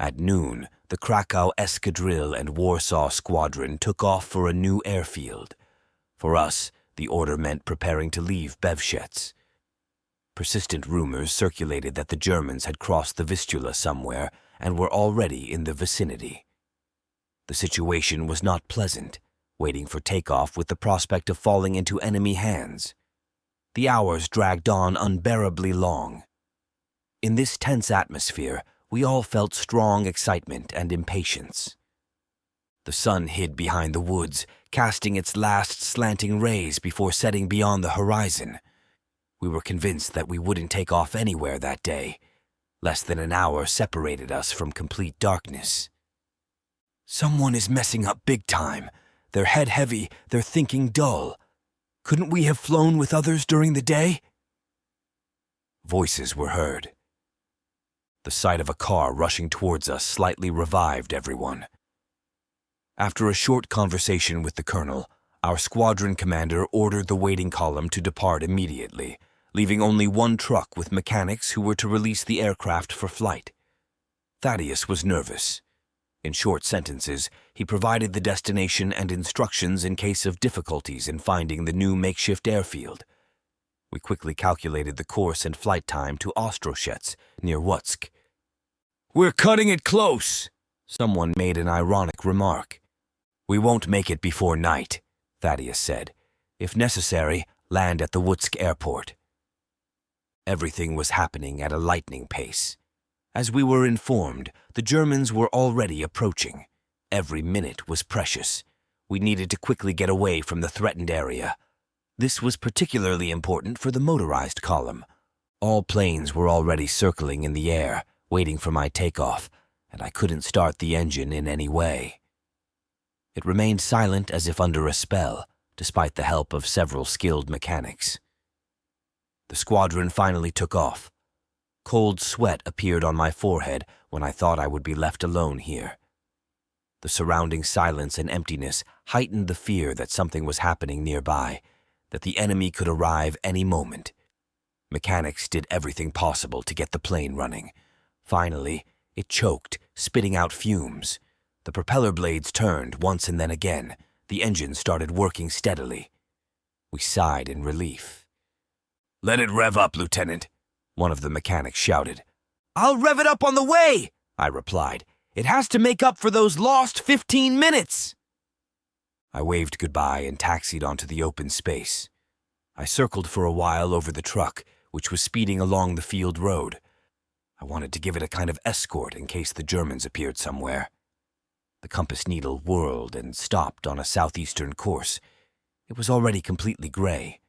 At noon, the Krakow Escadrille and Warsaw Squadron took off for a new airfield. For us, the order meant preparing to leave Bevshets. Persistent rumors circulated that the Germans had crossed the Vistula somewhere and were already in the vicinity. The situation was not pleasant, waiting for takeoff with the prospect of falling into enemy hands. The hours dragged on unbearably long. In this tense atmosphere, we all felt strong excitement and impatience. The sun hid behind the woods, casting its last slanting rays before setting beyond the horizon. We were convinced that we wouldn't take off anywhere that day. Less than an hour separated us from complete darkness. Someone is messing up big time. They're head heavy, they're thinking dull. Couldn't we have flown with others during the day? Voices were heard. The sight of a car rushing towards us slightly revived everyone. After a short conversation with the colonel, our squadron commander ordered the waiting column to depart immediately, leaving only one truck with mechanics who were to release the aircraft for flight. Thaddeus was nervous. In short sentences, he provided the destination and instructions in case of difficulties in finding the new makeshift airfield. We quickly calculated the course and flight time to Ostroshets, near Łódź. "We're cutting it close," someone made an ironic remark. "We won't make it before night," Thaddeus said. "If necessary, land at the Łódź airport." Everything was happening at a lightning pace. As we were informed, the Germans were already approaching. Every minute was precious. We needed to quickly get away from the threatened area. This was particularly important for the motorized column. All planes were already circling in the air, waiting for my takeoff, and I couldn't start the engine in any way. It remained silent as if under a spell, despite the help of several skilled mechanics. The squadron finally took off. Cold sweat appeared on my forehead when I thought I would be left alone here. The surrounding silence and emptiness heightened the fear that something was happening nearby, that the enemy could arrive any moment. Mechanics did everything possible to get the plane running. Finally, it choked, spitting out fumes. The propeller blades turned once and then again. The engine started working steadily. We sighed in relief. "Let it rev up, Lieutenant," one of the mechanics shouted. "I'll rev it up on the way," I replied. "It has to make up for those lost 15 minutes." I waved goodbye and taxied onto the open space. I circled for a while over the truck, which was speeding along the field road. I wanted to give it a kind of escort in case the Germans appeared somewhere. The compass needle whirled and stopped on a southeastern course. It was already completely gray.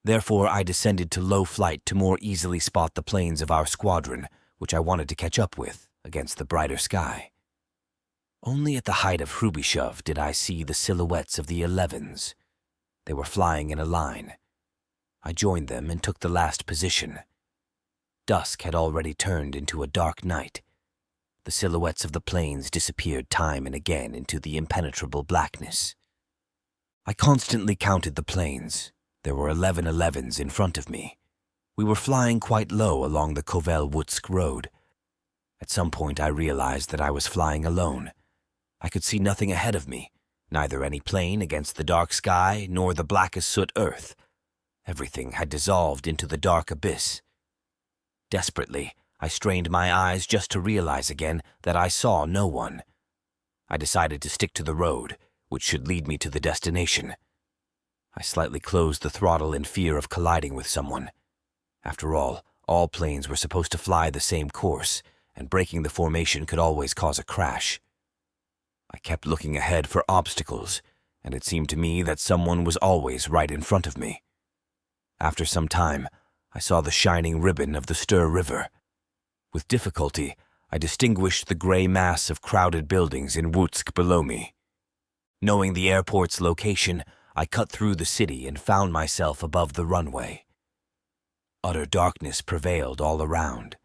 Therefore, I descended to low flight to more easily spot the planes of our squadron, which I wanted to catch up with against the brighter sky. Only at the height of Hrubishov did I see the silhouettes of the 11s. They were flying in a line. I joined them and took the last position. Dusk had already turned into a dark night. The silhouettes of the planes disappeared time and again into the impenetrable blackness. I constantly counted the planes. There were 11 11s in front of me. We were flying quite low along the Kovel-Łódź road. At some point I realized that I was flying alone. I could see nothing ahead of me, neither any plane against the dark sky nor the black as soot earth. Everything had dissolved into the dark abyss. Desperately, I strained my eyes just to realize again that I saw no one. I decided to stick to the road, which should lead me to the destination. I slightly closed the throttle in fear of colliding with someone. After all planes were supposed to fly the same course, and breaking the formation could always cause a crash. I kept looking ahead for obstacles, and it seemed to me that someone was always right in front of me. After some time, I saw the shining ribbon of the Styr River. With difficulty, I distinguished the gray mass of crowded buildings in Łódź below me. Knowing the airport's location, I cut through the city and found myself above the runway. Utter darkness prevailed all around.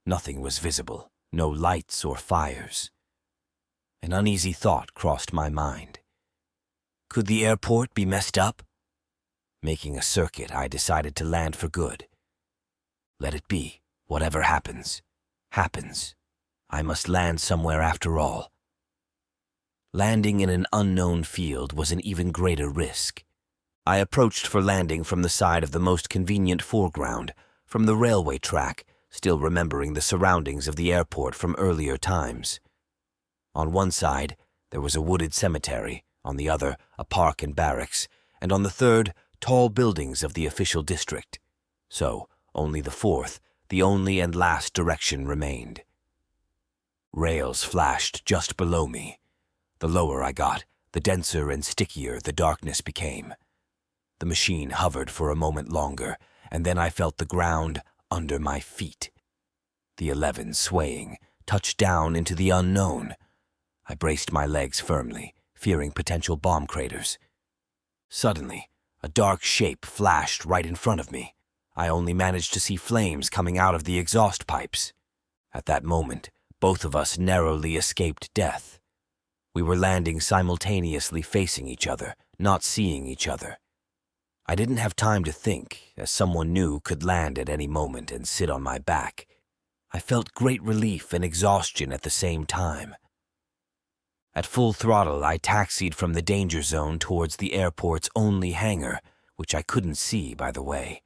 Nothing was visible, no lights or fires. An uneasy thought crossed my mind. Could the airport be messed up? Making a circuit, I decided to land for good. Let it be. Whatever happens, happens. I must land somewhere after all. Landing in an unknown field was an even greater risk. I approached for landing from the side of the most convenient foreground, from the railway track, still remembering the surroundings of the airport from earlier times. On one side, there was a wooded cemetery, on the other, a park and barracks, and on the third, tall buildings of the official district. So, only the fourth, the only and last direction remained. Rails flashed just below me. The lower I got, the denser and stickier the darkness became. The machine hovered for a moment longer, and then I felt the ground under my feet. The 11 swaying, touched down into the unknown. I braced my legs firmly, fearing potential bomb craters. Suddenly, a dark shape flashed right in front of me. I only managed to see flames coming out of the exhaust pipes. At that moment, both of us narrowly escaped death. We were landing simultaneously facing each other, not seeing each other. I didn't have time to think, as someone new could land at any moment and sit on my back. I felt great relief and exhaustion at the same time. At full throttle, I taxied from the danger zone towards the airport's only hangar, which I couldn't see, by the way.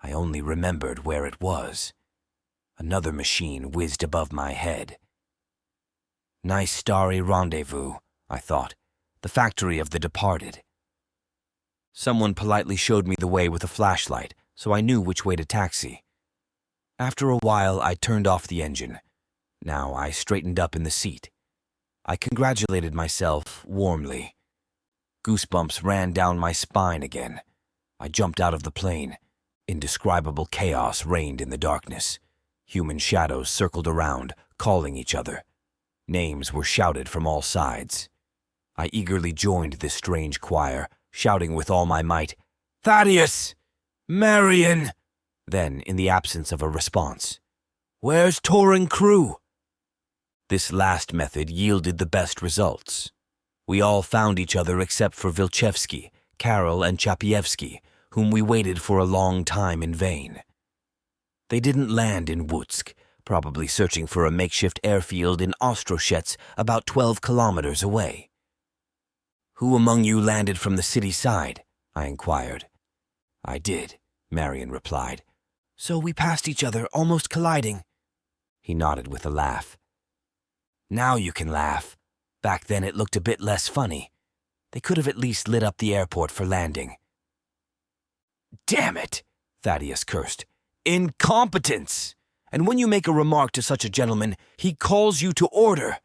I only remembered where it was. Another machine whizzed above my head. Nice starry rendezvous, I thought, the factory of the departed. Someone politely showed me the way with a flashlight, so I knew which way to taxi. After a while, I turned off the engine. Now I straightened up in the seat. I congratulated myself warmly. Goosebumps ran down my spine again. I jumped out of the plane. Indescribable chaos reigned in the darkness. Human shadows circled around, calling each other. Names were shouted from all sides. I eagerly joined this strange choir, shouting with all my might, "Thaddeus! Marion!" Then, in the absence of a response, "Where's touring crew?" This last method yielded the best results. We all found each other except for Vilchevsky, Karol, and Chapievsky, whom we waited for a long time in vain. They didn't land in Wutsk, probably searching for a makeshift airfield in Ostroshets about 12 kilometers away. "Who among you landed from the city side?" I inquired. "I did," Marion replied. "So we passed each other, almost colliding." He nodded with a laugh. "Now you can laugh. Back then it looked a bit less funny. They could have at least lit up the airport for landing." "Damn it!" Thaddeus cursed. "Incompetence! And when you make a remark to such a gentleman, he calls you to order.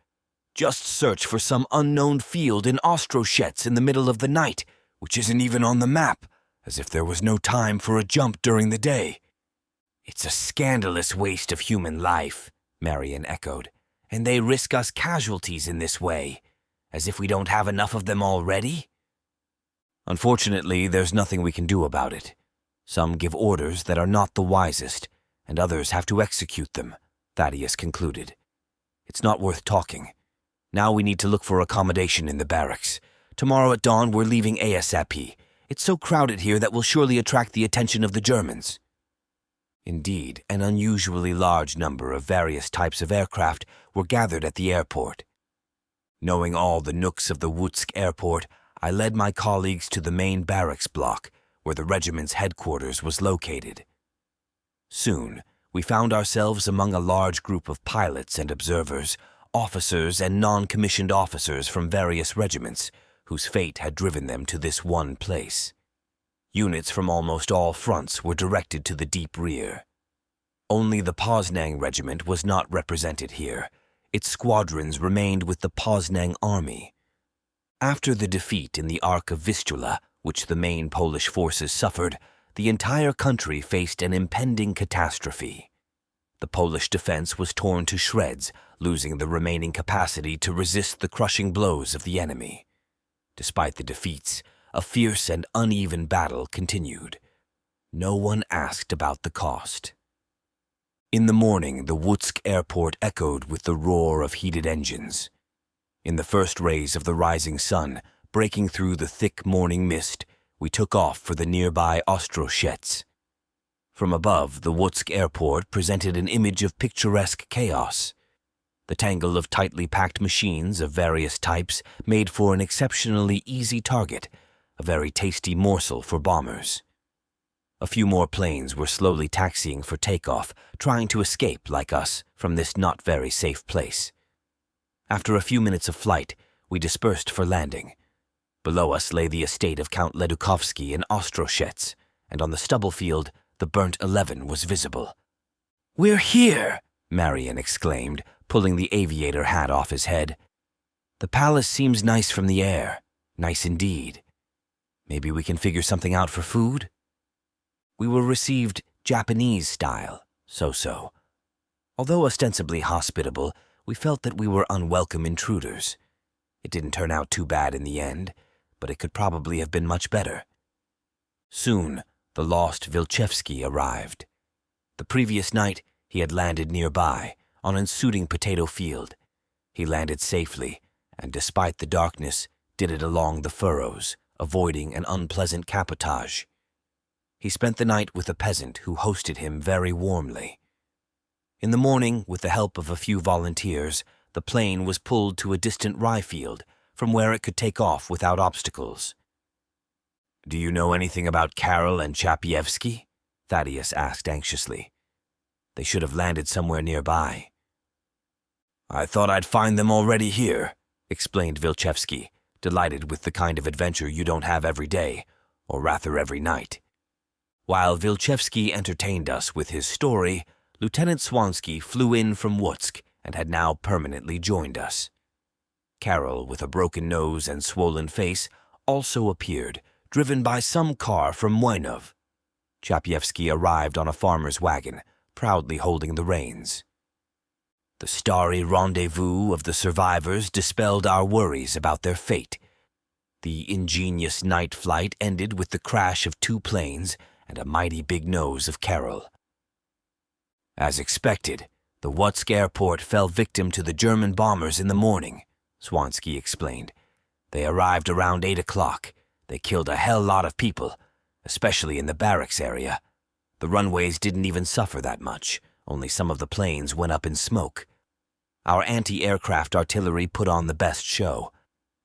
Just search for some unknown field in Ostroshets in the middle of the night, which isn't even on the map, as if there was no time for a jump during the day." "It's a scandalous waste of human life," Marion echoed. "And they risk us casualties in this way, as if we don't have enough of them already?" "Unfortunately, there's nothing we can do about it. Some give orders that are not the wisest, and others have to execute them," Thaddeus concluded. "It's not worth talking. Now we need to look for accommodation in the barracks. Tomorrow at dawn we're leaving ASAP. It's so crowded here that we'll surely attract the attention of the Germans." Indeed, an unusually large number of various types of aircraft were gathered at the airport. Knowing all the nooks of the Wutsk airport, I led my colleagues to the main barracks block, where the regiment's headquarters was located. Soon, we found ourselves among a large group of pilots and observers, officers and non-commissioned officers from various regiments, whose fate had driven them to this one place. Units from almost all fronts were directed to the deep rear. Only the Poznan regiment was not represented here. Its squadrons remained with the Poznan army. After the defeat in the Arc of Vistula, which the main Polish forces suffered, the entire country faced an impending catastrophe. The Polish defense was torn to shreds, losing the remaining capacity to resist the crushing blows of the enemy. Despite the defeats, a fierce and uneven battle continued. No one asked about the cost. In the morning, the Wutsk airport echoed with the roar of heated engines. In the first rays of the rising sun, breaking through the thick morning mist, we took off for the nearby Ostroshets. From above, the Wutsk airport presented an image of picturesque chaos. The tangle of tightly packed machines of various types made for an exceptionally easy target, a very tasty morsel for bombers. A few more planes were slowly taxiing for takeoff, trying to escape, like us, from this not very safe place. After a few minutes of flight, we dispersed for landing. Below us lay the estate of Count Ledukovsky in Ostroshets, and on the stubble field, the burnt 11 was visible. "We're here!" Marion exclaimed, pulling the aviator hat off his head. "The palace seems nice from the air. Nice indeed. Maybe we can figure something out for food?" We were received Japanese style, so-so. Although ostensibly hospitable, we felt that we were unwelcome intruders. It didn't turn out too bad in the end, but it could probably have been much better. Soon, the lost Vilchevsky arrived. The previous night, he had landed nearby, on an ensuing potato field. He landed safely, and despite the darkness, did it along the furrows, avoiding an unpleasant capotage. He spent the night with a peasant who hosted him very warmly. In the morning, with the help of a few volunteers, the plane was pulled to a distant rye field, from where it could take off without obstacles. "Do you know anything about Karol and Chapievsky?" Thaddeus asked anxiously. "They should have landed somewhere nearby." "I thought I'd find them already here," explained Vilchevsky, delighted with the kind of adventure you don't have every day, or rather every night. While Vilchevsky entertained us with his story, Lieutenant Swansky flew in from Wutsk and had now permanently joined us. Karol, with a broken nose and swollen face, also appeared, driven by some car from Moinov. Chapievsky arrived on a farmer's wagon, proudly holding the reins. The starry rendezvous of the survivors dispelled our worries about their fate. The ingenious night flight ended with the crash of 2 planes and a mighty big nose of Karol. "As expected, the Wutsk airport fell victim to the German bombers in the morning," Swansky explained. "They arrived around 8 o'clock. They killed a hell lot of people, especially in the barracks area. The runways didn't even suffer that much, only some of the planes went up in smoke. Our anti-aircraft artillery put on the best show.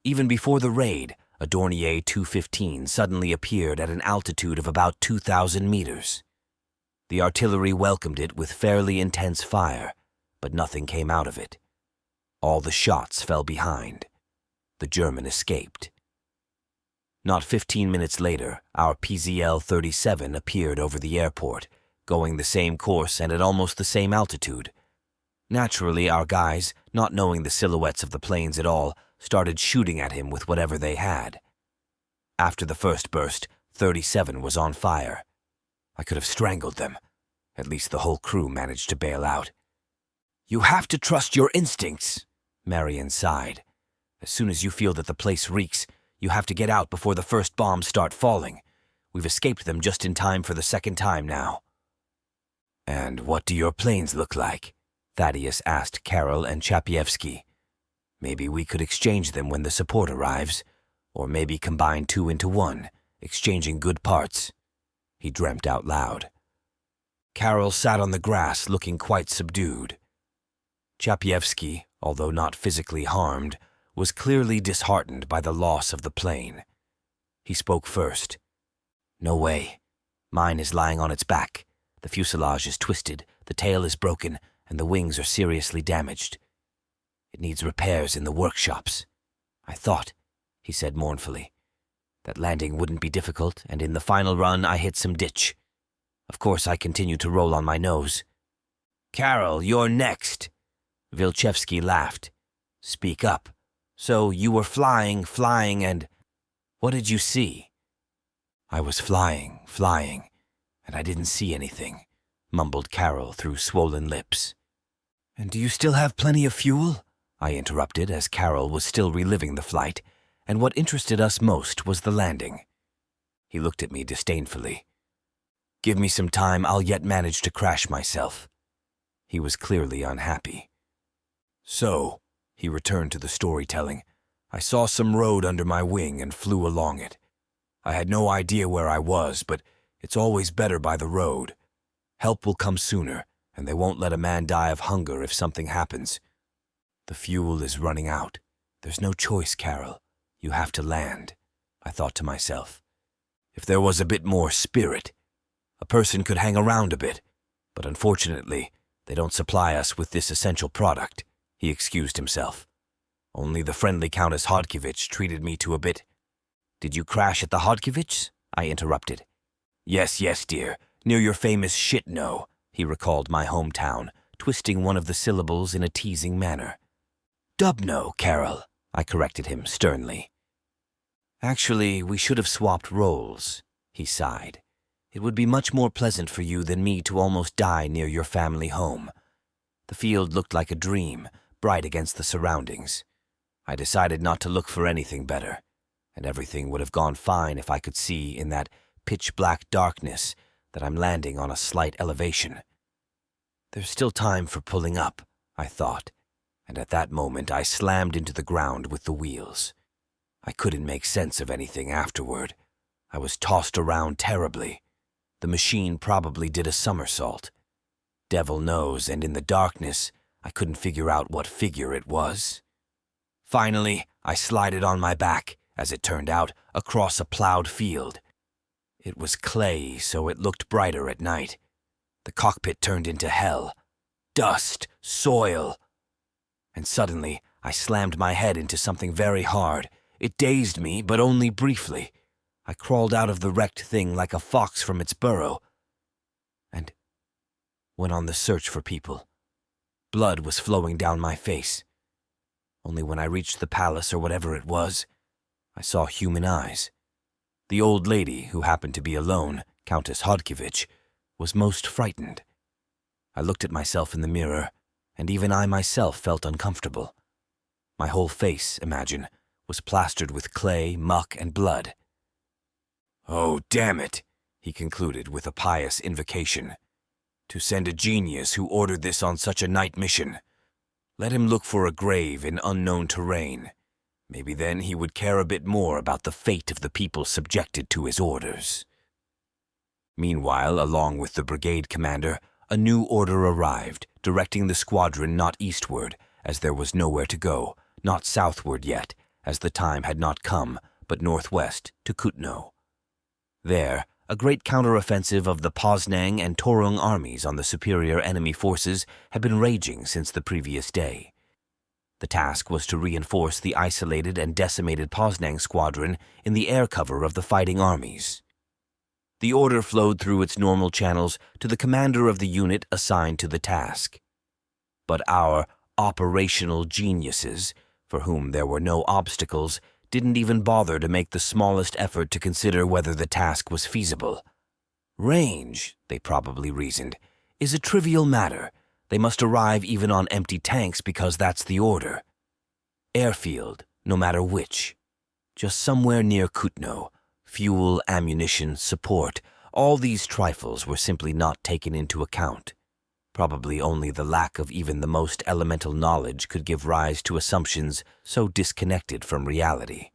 Even before the raid, a Dornier 215 suddenly appeared at an altitude of about 2,000 meters. The artillery welcomed it with fairly intense fire, but nothing came out of it. All the shots fell behind. The German escaped. Not 15 minutes later, our PZL-37 appeared over the airport, going the same course and at almost the same altitude. Naturally, our guys, not knowing the silhouettes of the planes at all, started shooting at him with whatever they had. After the first burst, 37 was on fire. I could have strangled them. At least the whole crew managed to bail out. "You have to trust your instincts," Marion sighed. "As soon as you feel that the place reeks, you have to get out before the first bombs start falling. We've escaped them just in time for the second time now." "And what do your planes look like?" Thaddeus asked Karol and Chapievsky. "Maybe we could exchange them when the support arrives, or maybe combine 2 into 1, exchanging good parts." He dreamt out loud. Karol sat on the grass looking quite subdued. Chapievsky, although not physically harmed, was clearly disheartened by the loss of the plane. He spoke first. "No way. Mine is lying on its back. The fuselage is twisted, the tail is broken, and the wings are seriously damaged. It needs repairs in the workshops. I thought," he said mournfully, "that landing wouldn't be difficult, and in the final run I hit some ditch. Of course I continued to roll on my nose." "Karol, you're next." Vilchevsky laughed. "Speak up. So you were flying, and what did you see?" "I was flying, and I didn't see anything," mumbled Karol through swollen lips. "And do you still have plenty of fuel?" I interrupted as Karol was still reliving the flight, and what interested us most was the landing. He looked at me disdainfully. "Give me some time, I'll yet manage to crash myself." He was clearly unhappy. "So," he returned to the storytelling, "I saw some road under my wing and flew along it. I had no idea where I was, but it's always better by the road. Help will come sooner, and they won't let a man die of hunger if something happens. The fuel is running out. There's no choice, Carol. You have to land, I thought to myself. If there was a bit more spirit, a person could hang around a bit, but unfortunately, they don't supply us with this essential product, he excused himself. Only the friendly Countess Hodkiewicz treated me to a bit. Did you crash at the Hodkiewicz? I interrupted. Yes, dear, near your famous Shitno, he recalled my hometown, twisting one of the syllables in a teasing manner. Dubno, Carol, I corrected him sternly. Actually, we should have swapped roles, he sighed. It would be much more pleasant for you than me to almost die near your family home. The field looked like a dream, bright against the surroundings. I decided not to look for anything better, and everything would have gone fine if I could see in that pitch-black darkness that I'm landing on a slight elevation. There's still time for pulling up, I thought, and at that moment I slammed into the ground with the wheels. I couldn't make sense of anything afterward. I was tossed around terribly. The machine probably did a somersault. Devil knows, and in the darkness, I couldn't figure out what figure it was. Finally, I slided on my back, as it turned out, across a plowed field. It was clay, so it looked brighter at night. The cockpit turned into hell. Dust, soil. And suddenly, I slammed my head into something very hard. It dazed me, but only briefly. I crawled out of the wrecked thing like a fox from its burrow, and went on the search for people. Blood was flowing down my face. Only when I reached the palace or whatever it was, I saw human eyes. The old lady, who happened to be alone, Countess Hodkiewicz, was most frightened. I looked at myself in the mirror, and even I myself felt uncomfortable. My whole face, imagine, was plastered with clay, muck, and blood. Oh, damn it, he concluded with a pious invocation. To send a genius who ordered this on such a night mission. Let him look for a grave in unknown terrain. Maybe then he would care a bit more about the fate of the people subjected to his orders. Meanwhile, along with the brigade commander, a new order arrived, directing the squadron not eastward, as there was nowhere to go, not southward yet, as the time had not come, but northwest, to Kutno. There, a great counteroffensive of the Poznang and Torung armies on the superior enemy forces had been raging since the previous day. The task was to reinforce the isolated and decimated Poznang squadron in the air cover of the fighting armies. The order flowed through its normal channels to the commander of the unit assigned to the task. But our operational geniuses, for whom there were no obstacles, didn't even bother to make the smallest effort to consider whether the task was feasible. Range, they probably reasoned, is a trivial matter. They must arrive even on empty tanks because that's the order. Airfield, no matter which. Just somewhere near Kutno. Fuel, ammunition, support, all these trifles were simply not taken into account. Probably only the lack of even the most elemental knowledge could give rise to assumptions so disconnected from reality.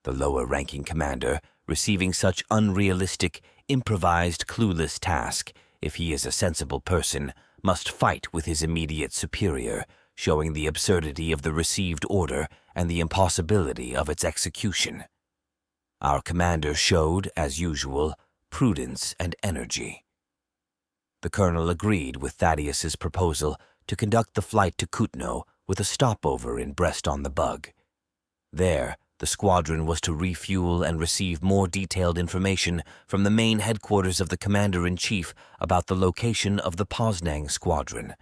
The lower-ranking commander, receiving such unrealistic, improvised, clueless task, if he is a sensible person, must fight with his immediate superior, showing the absurdity of the received order and the impossibility of its execution. Our commander showed, as usual, prudence and energy. The colonel agreed with Thaddeus's proposal to conduct the flight to Kutno with a stopover in Brest-on-the-Bug. There, the squadron was to refuel and receive more detailed information from the main headquarters of the commander-in-chief about the location of the Poznang squadron.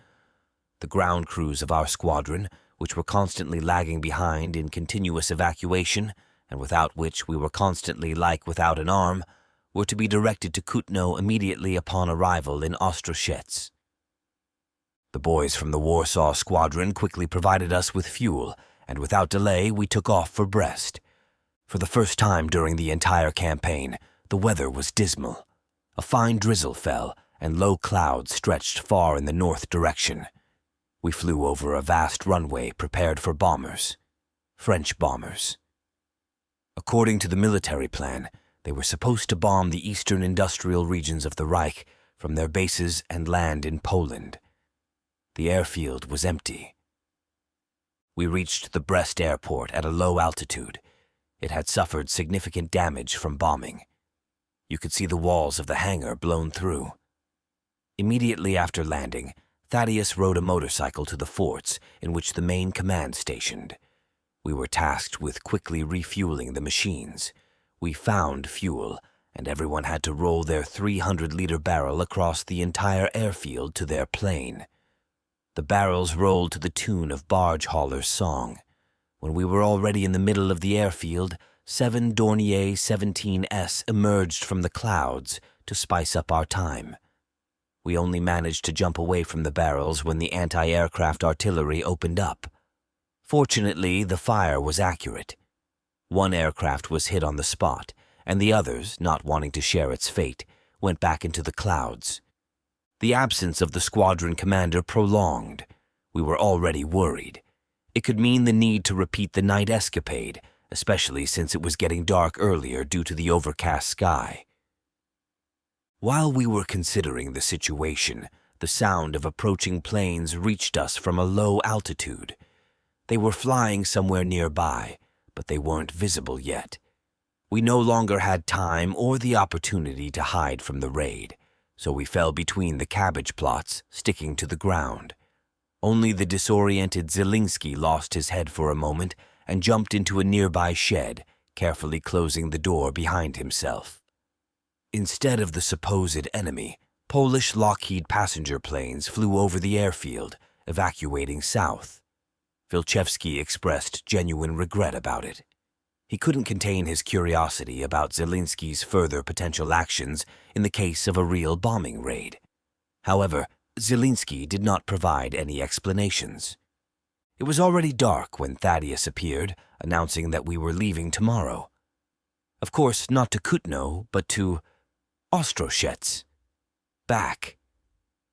The ground crews of our squadron, which were constantly lagging behind in continuous evacuation, and without which we were constantly like without an arm, were to be directed to Kutno immediately upon arrival in Ostroshets. The boys from the Warsaw Squadron quickly provided us with fuel, and without delay we took off for Brest. For the first time during the entire campaign, the weather was dismal. A fine drizzle fell, and low clouds stretched far in the north direction. We flew over a vast runway prepared for bombers. French bombers. According to the military plan, they were supposed to bomb the eastern industrial regions of the Reich from their bases and land in Poland. The airfield was empty. We reached the Brest airport at a low altitude. It had suffered significant damage from bombing. You could see the walls of the hangar blown through. Immediately after landing, Thaddeus rode a motorcycle to the forts in which the main command stationed. We were tasked with quickly refueling the machines. We found fuel, and everyone had to roll their 300-liter barrel across the entire airfield to their plane. The barrels rolled to the tune of barge haulers' song. When we were already in the middle of the airfield, 7 Dornier 17S emerged from the clouds to spice up our time. We only managed to jump away from the barrels when the anti-aircraft artillery opened up. Fortunately, the fire was accurate. One aircraft was hit on the spot, and the others, not wanting to share its fate, went back into the clouds. The absence of the squadron commander prolonged. We were already worried. It could mean the need to repeat the night escapade, especially since it was getting dark earlier due to the overcast sky. While we were considering the situation, the sound of approaching planes reached us from a low altitude. They were flying somewhere nearby, but they weren't visible yet. We no longer had time or the opportunity to hide from the raid, so we fell between the cabbage plots, sticking to the ground. Only the disoriented Zielinski lost his head for a moment and jumped into a nearby shed, carefully closing the door behind himself. Instead of the supposed enemy, Polish Lockheed passenger planes flew over the airfield, evacuating south. Vilchevsky expressed genuine regret about it. He couldn't contain his curiosity about Zielinski's further potential actions in the case of a real bombing raid. However, Zielinski did not provide any explanations. It was already dark when Thaddeus appeared, announcing that we were leaving tomorrow. Of course, not to Kutno, but to Ostroshets. Back.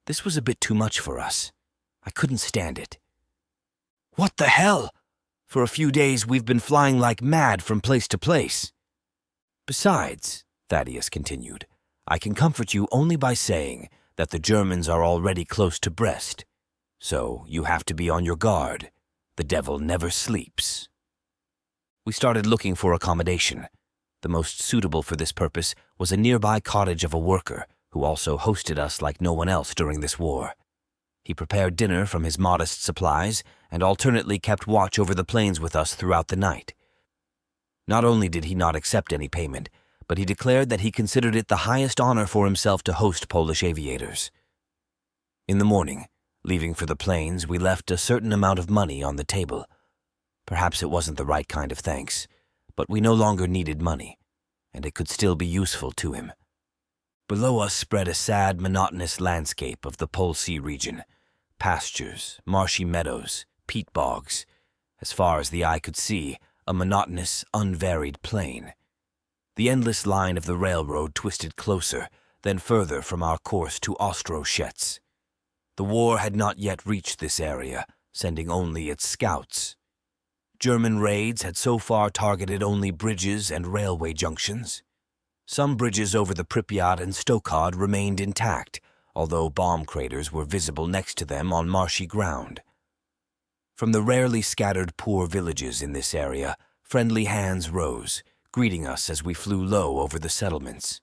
This was a bit too much for us. I couldn't stand it. What the hell? For a few days we've been flying like mad from place to place. Besides, Thaddeus continued, I can comfort you only by saying that the Germans are already close to Brest. So you have to be on your guard. The devil never sleeps. We started looking for accommodation. The most suitable for this purpose was a nearby cottage of a worker who also hosted us like no one else during this war. He prepared dinner from his modest supplies and alternately kept watch over the planes with us throughout the night. Not only did he not accept any payment, but he declared that he considered it the highest honor for himself to host Polish aviators. In the morning, leaving for the planes, we left a certain amount of money on the table. Perhaps it wasn't the right kind of thanks, but we no longer needed money, and it could still be useful to him. Below us spread a sad, monotonous landscape of the Pole Sea region. Pastures, marshy meadows, peat bogs. As far as the eye could see, a monotonous, unvaried plain. The endless line of the railroad twisted closer, then further from our course to Ostroshets. The war had not yet reached this area, sending only its scouts. German raids had so far targeted only bridges and railway junctions. Some bridges over the Pripyat and Stokhod remained intact, although bomb craters were visible next to them on marshy ground. From the rarely scattered poor villages in this area, friendly hands rose, greeting us as we flew low over the settlements.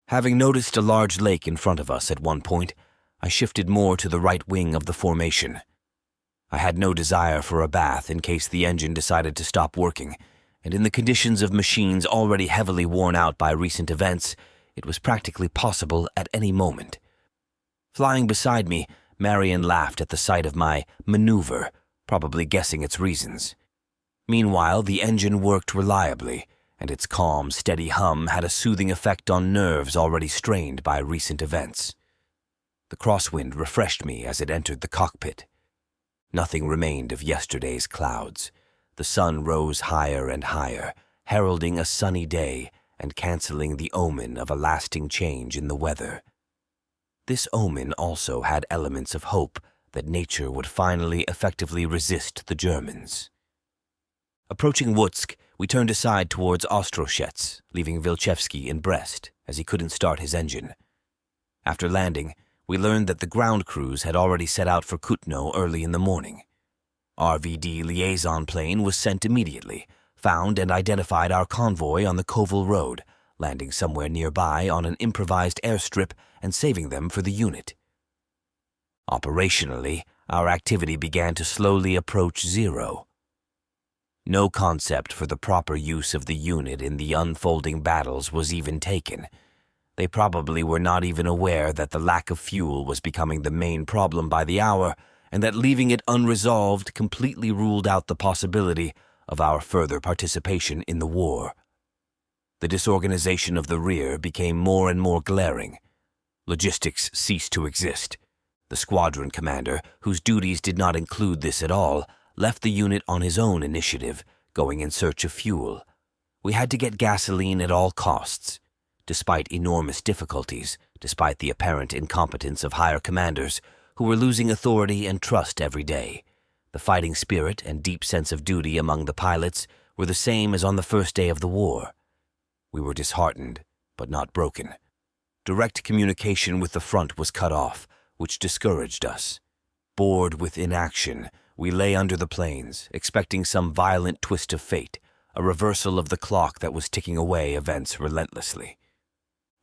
Having noticed a large lake in front of us at one point, I shifted more to the right wing of the formation. I had no desire for a bath in case the engine decided to stop working, and in the conditions of machines already heavily worn out by recent events, it was practically possible at any moment. Flying beside me, Marion laughed at the sight of my maneuver, probably guessing its reasons. Meanwhile, the engine worked reliably, and its calm, steady hum had a soothing effect on nerves already strained by recent events. The crosswind refreshed me as it entered the cockpit. Nothing remained of yesterday's clouds. The sun rose higher and higher, heralding a sunny day and canceling the omen of a lasting change in the weather. This omen also had elements of hope that nature would finally effectively resist the Germans. Approaching Lutsk, we turned aside towards Ostroshets, leaving Vilchevsky in Brest, as he couldn't start his engine. After landing, we learned that the ground crews had already set out for Kutno early in the morning. RVD liaison plane was sent immediately, found and identified our convoy on the Koval Road, landing somewhere nearby on an improvised airstrip and saving them for the unit. Operationally, our activity began to slowly approach zero. No concept for the proper use of the unit in the unfolding battles was even taken. They probably were not even aware that the lack of fuel was becoming the main problem by the hour, and that leaving it unresolved completely ruled out the possibility of our further participation in the war. The disorganization of the rear became more and more glaring. Logistics ceased to exist. The squadron commander, whose duties did not include this at all, left the unit on his own initiative, going in search of fuel. We had to get gasoline at all costs. Despite enormous difficulties, despite the apparent incompetence of higher commanders, who were losing authority and trust every day, the fighting spirit and deep sense of duty among the pilots were the same as on the first day of the war. We were disheartened, but not broken. Direct communication with the front was cut off, which discouraged us. Bored with inaction, we lay under the planes, expecting some violent twist of fate, a reversal of the clock that was ticking away events relentlessly.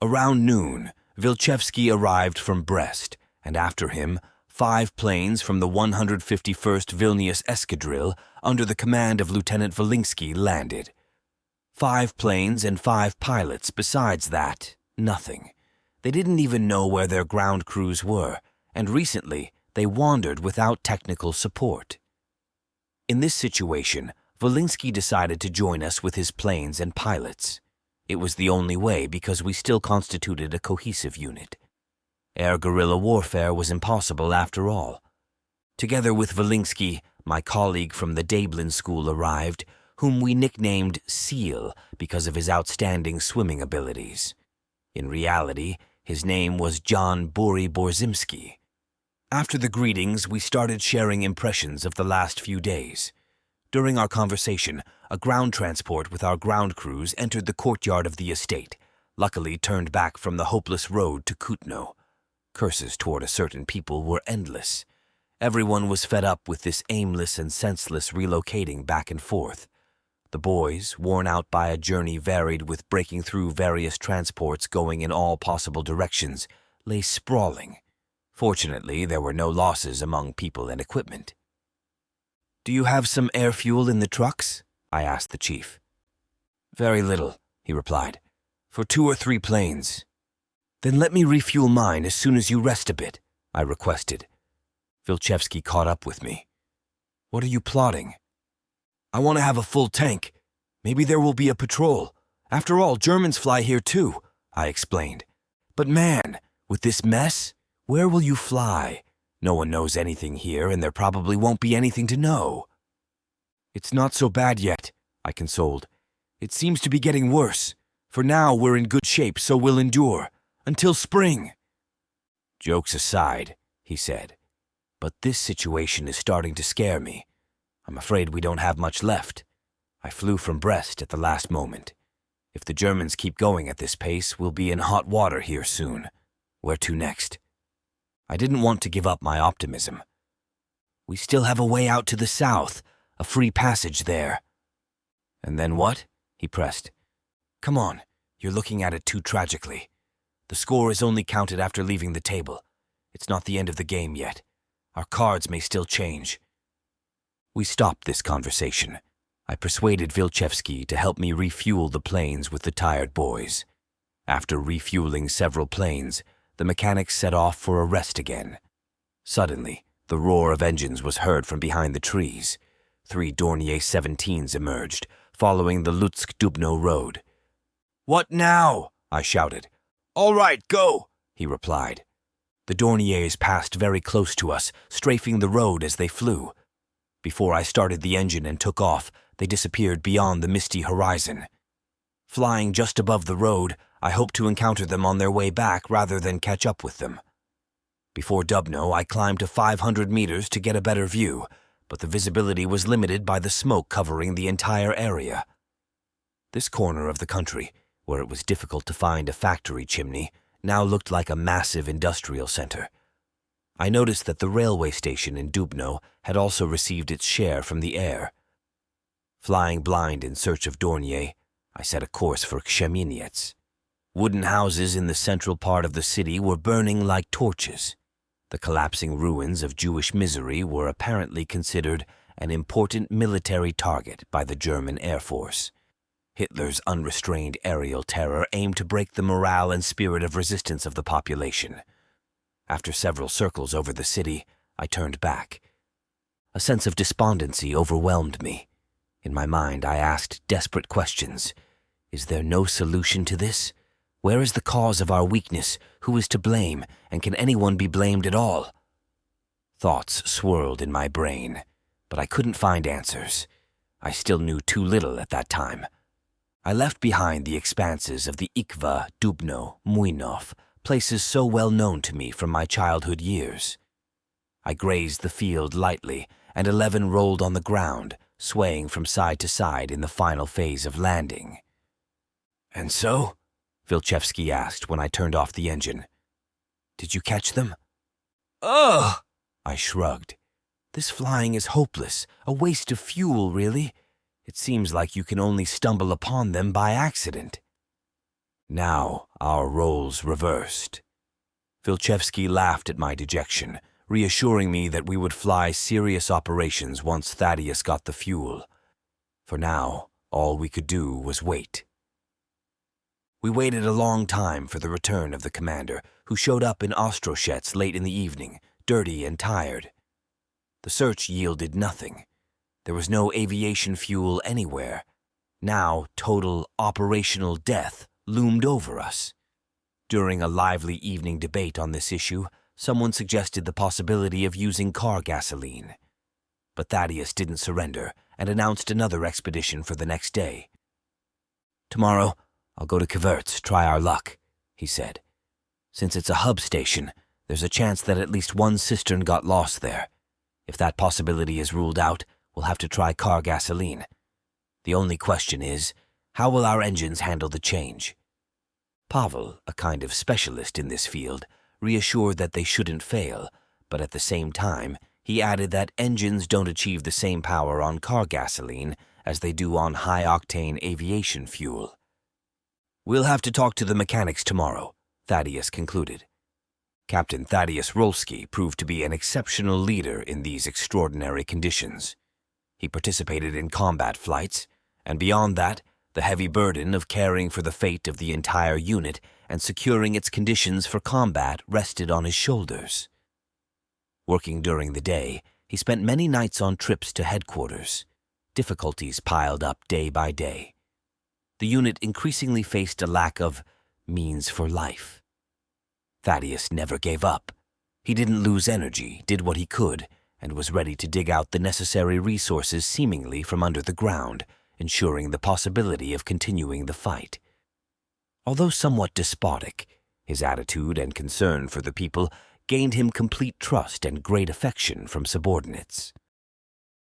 Around noon, Vilchevsky arrived from Brest, and after him, 5 planes from the 151st Vilnius Escadrille under the command of Lieutenant Volinsky landed. 5 planes and 5 pilots. Besides that, nothing. They didn't even know where their ground crews were, and recently they wandered without technical support. In this situation, Volinsky decided to join us with his planes and pilots. It was the only way because we still constituted a cohesive unit. Air guerrilla warfare was impossible after all. Together with Volinsky, my colleague from the Dablin School arrived, whom we nicknamed Seal because of his outstanding swimming abilities. In reality, his name was John Buri Borzymski. After the greetings, we started sharing impressions of the last few days. During our conversation, a ground transport with our ground crews entered the courtyard of the estate, luckily turned back from the hopeless road to Kutno. Curses toward a certain people were endless. Everyone was fed up with this aimless and senseless relocating back and forth. The boys, worn out by a journey varied with breaking through various transports going in all possible directions, lay sprawling. Fortunately, there were no losses among people and equipment. "Do you have some air fuel in the trucks?" I asked the chief. "Very little," he replied. "For 2 or 3 planes." "Then let me refuel mine as soon as you rest a bit," I requested. Vilchevsky caught up with me. "What are you plotting?" "I want to have a full tank. Maybe there will be a patrol. After all, Germans fly here too," I explained. "But man, with this mess, where will you fly? No one knows anything here, and there probably won't be anything to know." "It's not so bad yet," I consoled. "It seems to be getting worse. For now, we're in good shape, so we'll endure. Until spring." "Jokes aside," he said, "but this situation is starting to scare me. I'm afraid we don't have much left. I flew from Brest at the last moment. If the Germans keep going at this pace, we'll be in hot water here soon. Where to next?" I didn't want to give up my optimism. "We still have a way out to the south, a free passage there." "And then what?" he pressed. "Come on, you're looking at it too tragically. The score is only counted after leaving the table. It's not the end of the game yet. Our cards may still change." We stopped this conversation. I persuaded Vilchevsky to help me refuel the planes with the tired boys. After refueling several planes, the mechanics set off for a rest again. Suddenly, the roar of engines was heard from behind the trees. 3 Dornier 17s emerged, following the Lutsk-Dubno road. "What now?" I shouted. "All right, go," he replied. The Dorniers passed very close to us, strafing the road as they flew. Before I started the engine and took off, they disappeared beyond the misty horizon. Flying just above the road, I hoped to encounter them on their way back rather than catch up with them. Before Dubno, I climbed to 500 meters to get a better view, but the visibility was limited by the smoke covering the entire area. This corner of the country, where it was difficult to find a factory chimney, now looked like a massive industrial center. I noticed that the railway station in Dubno had also received its share from the air. Flying blind in search of Dornier, I set a course for Ksheminyets. Wooden houses in the central part of the city were burning like torches. The collapsing ruins of Jewish misery were apparently considered an important military target by the German Air Force. Hitler's unrestrained aerial terror aimed to break the morale and spirit of resistance of the population. After several circles over the city, I turned back. A sense of despondency overwhelmed me. In my mind, I asked desperate questions. Is there no solution to this? Where is the cause of our weakness? Who is to blame? And can anyone be blamed at all? Thoughts swirled in my brain, but I couldn't find answers. I still knew too little at that time. I left behind the expanses of the Ikva, Dubno, Muinov, places so well known to me from my childhood years. I grazed the field lightly, and 11 rolled on the ground, swaying from side to side in the final phase of landing. "And so?" Vilchevsky asked when I turned off the engine. "Did you catch them?" "Ugh!" I shrugged. "This flying is hopeless, a waste of fuel, really. It seems like you can only stumble upon them by accident." Now our roles reversed. Vilchevsky laughed at my dejection, reassuring me that we would fly serious operations once Thaddeus got the fuel. For now, all we could do was wait. We waited a long time for the return of the commander, who showed up in Ostroshets late in the evening, dirty and tired. The search yielded nothing. There was no aviation fuel anywhere. Now total operational death loomed over us. During a lively evening debate on this issue, someone suggested the possibility of using car gasoline. But Thaddeus didn't surrender and announced another expedition for the next day. "Tomorrow, I'll go to Kverts, try our luck," he said. "Since it's a hub station, there's a chance that at least one cistern got lost there. If that possibility is ruled out, we'll have to try car gasoline. The only question is, how will our engines handle the change?" Pavel, a kind of specialist in this field, reassured that they shouldn't fail, but at the same time, he added that engines don't achieve the same power on car gasoline as they do on high-octane aviation fuel. "We'll have to talk to the mechanics tomorrow," Thaddeus concluded. Captain Thaddeus Rolski proved to be an exceptional leader in these extraordinary conditions. He participated in combat flights, and beyond that, the heavy burden of caring for the fate of the entire unit and securing its conditions for combat rested on his shoulders. Working during the day, he spent many nights on trips to headquarters. Difficulties piled up day by day. The unit increasingly faced a lack of means for life. Thaddeus never gave up. He didn't lose energy, did what he could, and was ready to dig out the necessary resources seemingly from under the ground, ensuring the possibility of continuing the fight. Although somewhat despotic, his attitude and concern for the people gained him complete trust and great affection from subordinates.